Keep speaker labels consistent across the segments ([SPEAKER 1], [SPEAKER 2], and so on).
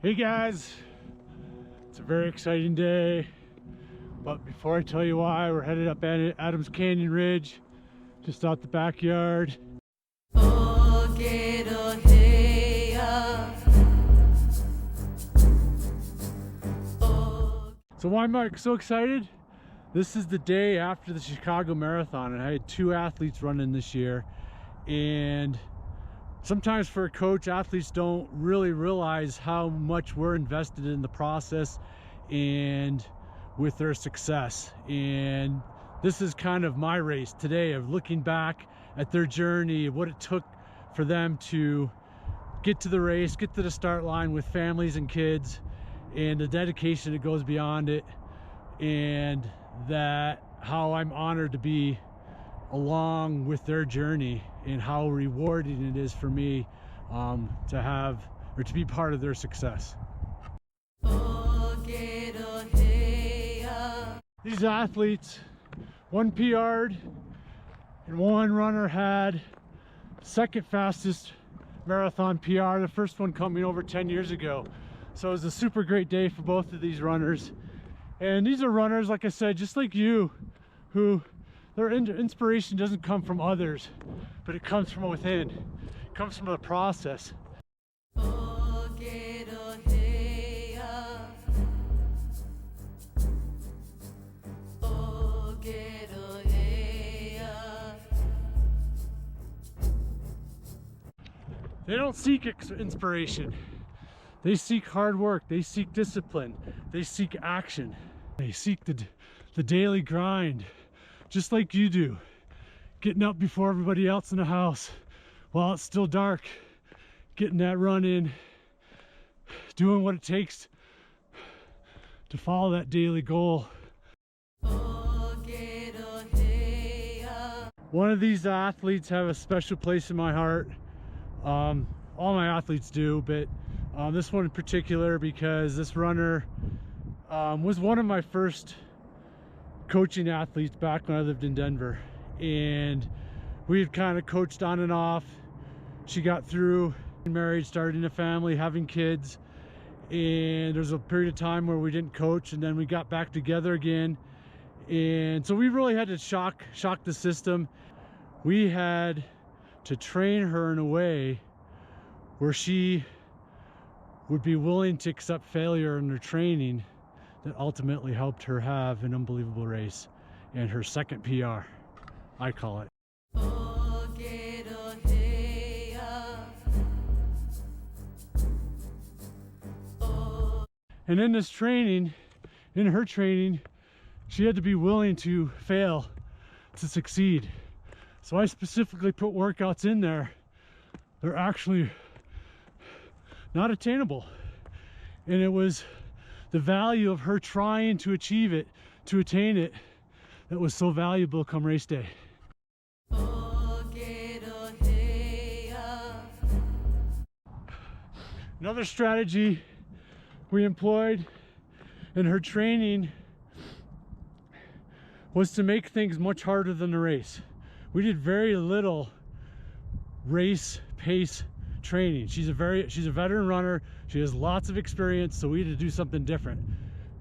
[SPEAKER 1] Hey guys, it's a very exciting day, but before I tell you why, we're headed up at Adams Canyon Ridge, just out the backyard. So why am I so excited? This is the day after the Chicago Marathon, and I had two athletes running this year. And sometimes for a coach, athletes don't really realize how much we're invested in the process and with their success. And this is kind of my race today of looking back at their journey, what it took for them to get to the race, get to the start line with families and kids, and the dedication that goes beyond it, and that how I'm honored to be along with their journey and how rewarding it is for me to have or to be part of their success. These athletes, one PR'd and one runner had second fastest marathon PR, the first one coming over 10 years ago. So it was a super great day for both of these runners. And these are runners, like I said, just like you, who their inspiration doesn't come from others, but it comes from within. It comes from the process. They don't seek inspiration. They seek hard work. They seek discipline. They seek action. They seek the daily grind, just like you do. Getting up before everybody else in the house while it's still dark, getting that run in, doing what it takes to follow that daily goal. One of these athletes have a special place in my heart. All my athletes do, but this one in particular, because this runner was one of my first coaching athletes back when I lived in Denver, and we've kind of coached on and off. She got through married, starting a family, having kids, and there's a period of time where we didn't coach, and then we got back together again, and so we really had to shock the system. We had to train her in a way where she would be willing to accept failure in her training, that ultimately helped her have an unbelievable race and her second PR, I call it. And in this training, in her training, she had to be willing to fail to succeed. So I specifically put workouts in there. They're actually not attainable. And it was the value of her trying to achieve it, to attain it, that was so valuable come race day. Another strategy we employed in her training was to make things much harder than the race. We did very little race pace training. She's a veteran runner. She has lots of experience, so we had to do something different.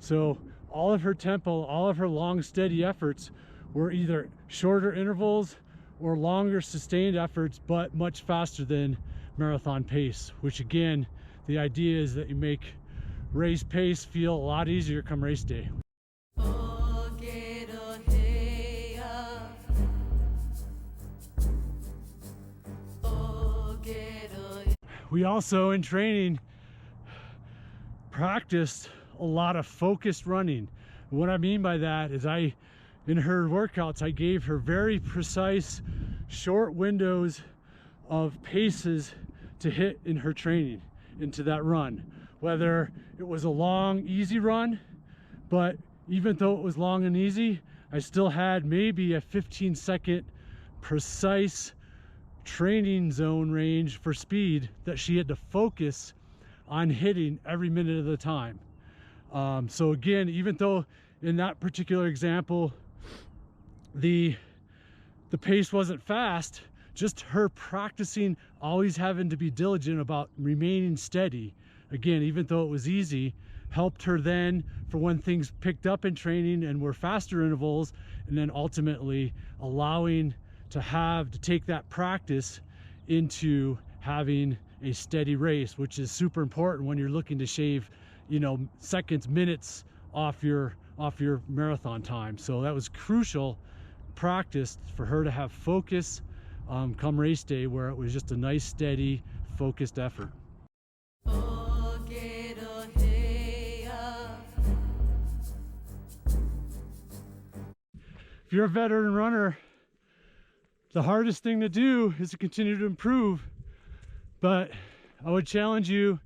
[SPEAKER 1] So all of her tempo, all of her long, steady efforts were either shorter intervals or longer sustained efforts, but much faster than marathon pace, which again, the idea is that you make race pace feel a lot easier come race day. We also, in training, practiced a lot of focused running. What I mean by that is in her workouts, I gave her very precise, short windows of paces to hit in her training, into that run. Whether it was a long, easy run, but even though it was long and easy, I still had maybe a 15-second precise training zone range for speed that she had to focus on hitting every minute of the time. So again, even though in that particular example the pace wasn't fast, just her practicing always having to be diligent about remaining steady again, even though it was easy, helped her then for when things picked up in training and were faster intervals, and then ultimately allowing to take that practice into having a steady race, which is super important when you're looking to shave, seconds, minutes off your marathon time. So that was crucial practice for her to have focus come race day, where it was just a nice, steady, focused effort. If you're a veteran runner, the hardest thing to do is to continue to improve, but I would challenge you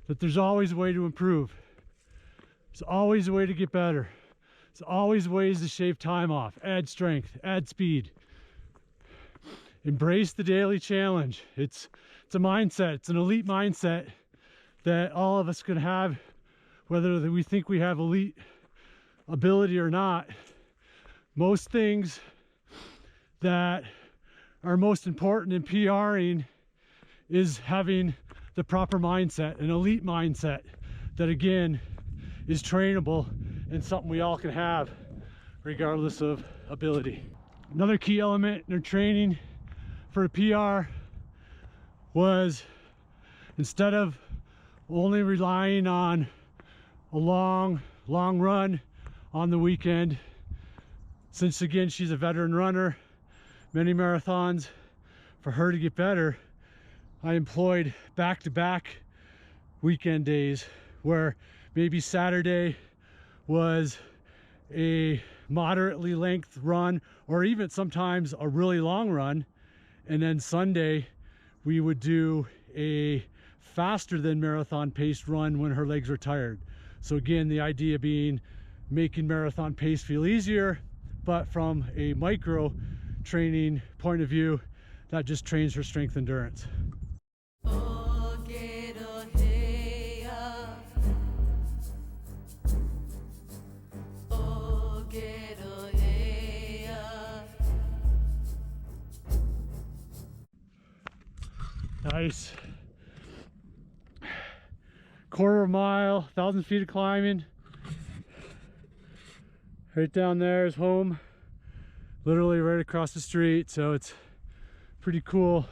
[SPEAKER 1] that there's always a way to improve. There's always a way to get better. There's always ways to shave time off, add strength, add speed. Embrace the daily challenge. It's a mindset. It's an elite mindset that all of us can have, whether we think we have elite ability or not. Most things that are most important in PRing is having the proper mindset, an elite mindset that, again, is trainable and something we all can have regardless of ability. Another key element in our training for a PR was, instead of only relying on a long run on the weekend, since again she's a veteran runner, many marathons, for her to get better, I employed back-to-back weekend days where maybe Saturday was a moderately length run, or even sometimes a really long run, and then Sunday we would do a faster than marathon paced run when her legs were tired. So again, the idea being making marathon pace feel easier, but from a micro training point of view, that just trains her strength endurance. Nice. Quarter mile, 1,000 feet of climbing. Right down there is home, literally right across the street. So it's pretty cool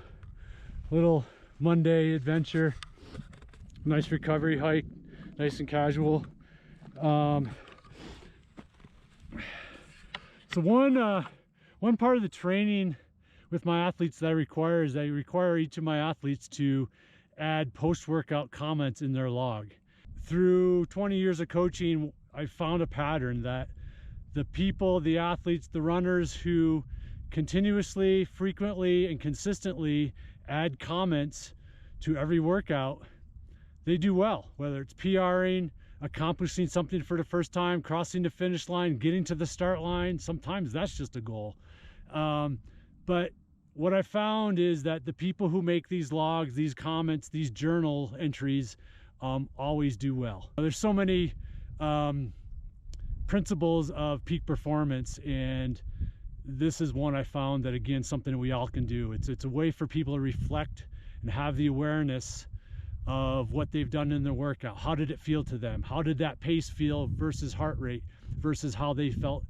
[SPEAKER 1] little Monday adventure. Nice recovery hike, nice and casual. So one part of the training with my athletes that I require each of my athletes to add post-workout comments in their log. Through 20 years of coaching, I found a pattern that the people, the athletes, the runners who continuously, frequently, and consistently add comments to every workout, they do well. Whether it's PRing, accomplishing something for the first time, crossing the finish line, getting to the start line, sometimes that's just a goal. But what I found is that the people who make these logs, these comments, these journal entries always do well. There's so many principles of peak performance, and this is one I found that, again, something that we all can do. It's a way for people to reflect and have the awareness of what they've done in their workout. How did it feel to them? How did that pace feel versus heart rate versus how they felt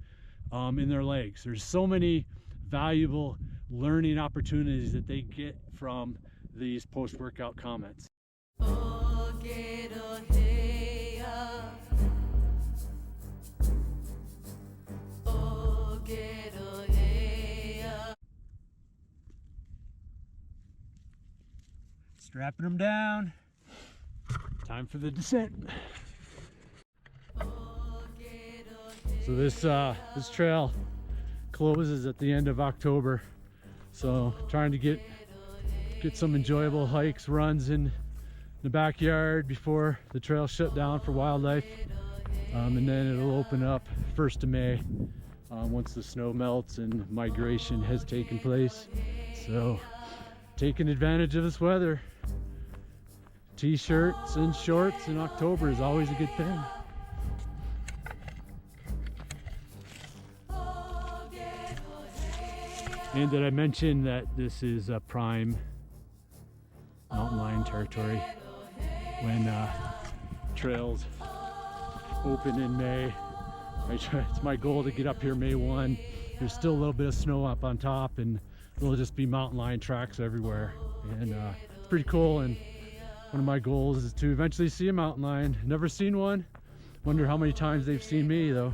[SPEAKER 1] in their legs? There's so many valuable learning opportunities that they get from these post-workout comments. Strapping them down. Time for the descent. So this trail closes at the end of October. So trying to get some enjoyable hikes, runs in the backyard before the trail shut down for wildlife. And then it'll open up 1st of May once the snow melts and migration has taken place. So taking advantage of this weather. T-shirts and shorts in October is always a good thing. And did I mention that this is a prime mountain lion territory? when trails open in May. It's my goal to get up here May 1. There's still a little bit of snow up on top, and there'll just be mountain lion tracks everywhere, and it's pretty cool. And one of my goals is to eventually see a mountain lion. Never seen one. Wonder how many times they've seen me though.